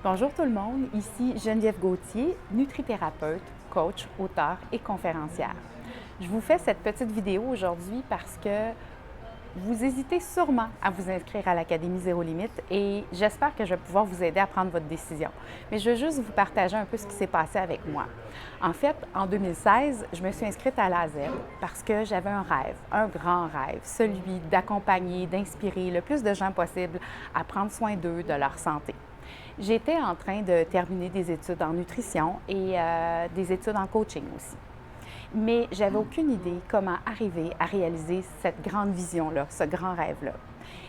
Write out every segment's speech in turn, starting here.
Bonjour tout le monde, ici Geneviève Gauthier, nutrithérapeute, coach, auteure et conférencière. Je vous fais cette petite vidéo aujourd'hui parce que vous hésitez sûrement à vous inscrire à l'Académie Zéro Limite et j'espère que je vais pouvoir vous aider à prendre votre décision. Mais je veux juste vous partager un peu ce qui s'est passé avec moi. En fait, en 2016, je me suis inscrite à l'AZ parce que j'avais un rêve, un grand rêve, celui d'accompagner, d'inspirer le plus de gens possible à prendre soin d'eux, de leur santé. J'étais en train de terminer des études en nutrition et des études en coaching aussi. Mais j'avais aucune idée comment arriver à réaliser cette grande vision-là, ce grand rêve-là.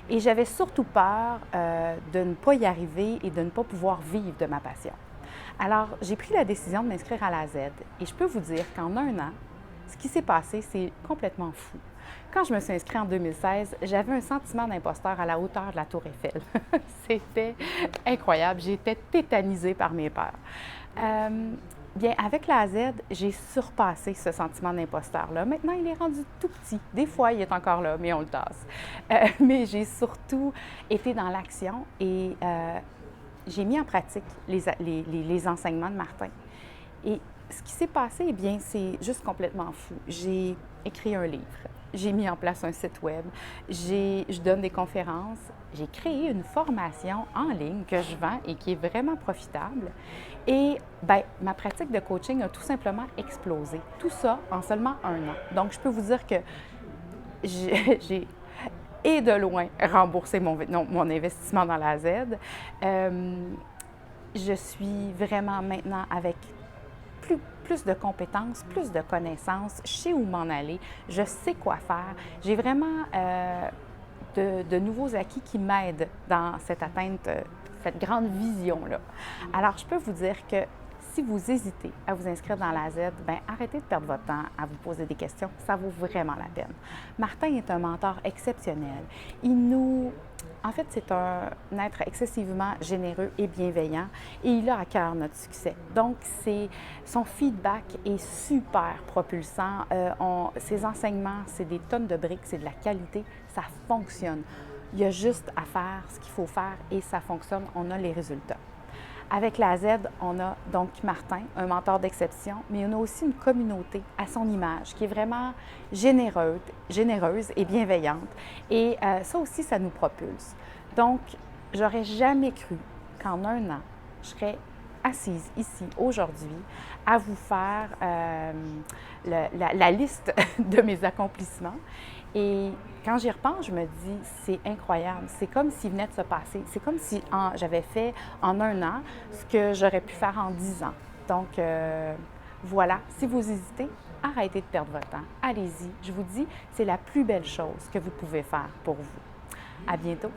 Et j'avais surtout peur de ne pas y arriver et de ne pas pouvoir vivre de ma passion. Alors, j'ai pris la décision de m'inscrire à la Z et je peux vous dire qu'en un an, ce qui s'est passé, c'est complètement fou. Quand je me suis inscrite en 2016, j'avais un sentiment d'imposteur à la hauteur de la Tour Eiffel. C'était incroyable. J'étais tétanisée par mes peurs. Bien, avec la Z, j'ai surpassé ce sentiment d'imposteur-là. Maintenant, il est rendu tout petit. Des fois, il est encore là, mais on le tasse. Mais j'ai surtout été dans l'action et j'ai mis en pratique les enseignements de Martin. Et ce qui s'est passé, eh bien, c'est juste complètement fou. J'ai écrit un livre, j'ai mis en place un site web, je donne des conférences, j'ai créé une formation en ligne que je vends et qui est vraiment profitable. Et bien, ma pratique de coaching a tout simplement explosé. Tout ça en seulement un an. Donc, je peux vous dire que j'ai et de loin remboursé mon investissement dans la Z. Je suis vraiment maintenant avec plus de compétences, plus de connaissances, je sais où m'en aller, je sais quoi faire. J'ai vraiment de nouveaux acquis qui m'aident dans cette atteinte, cette grande vision-là. Alors, je peux vous dire que si vous hésitez à vous inscrire dans la Z, bien, arrêtez de perdre votre temps à vous poser des questions. Ça vaut vraiment la peine. Martin est un mentor exceptionnel. En fait, c'est un être excessivement généreux et bienveillant et il a à cœur notre succès. Donc, son feedback est super propulsant. Ses enseignements, c'est des tonnes de briques, c'est de la qualité, ça fonctionne. Il y a juste à faire ce qu'il faut faire et ça fonctionne, on a les résultats. Avec la Z, on a donc Martin, un mentor d'exception, mais on a aussi une communauté à son image qui est vraiment généreuse et bienveillante. Et ça aussi, ça nous propulse. Donc, j'aurais jamais cru qu'en un an, je serais assise ici aujourd'hui à vous faire la liste de mes accomplissements. Et quand j'y repense, je me dis, c'est incroyable. C'est comme s'il venait de se passer. C'est comme si j'avais fait en un an ce que j'aurais pu faire en 10 ans. Donc, voilà. Si vous hésitez, arrêtez de perdre votre temps. Allez-y. Je vous dis, c'est la plus belle chose que vous pouvez faire pour vous. À bientôt.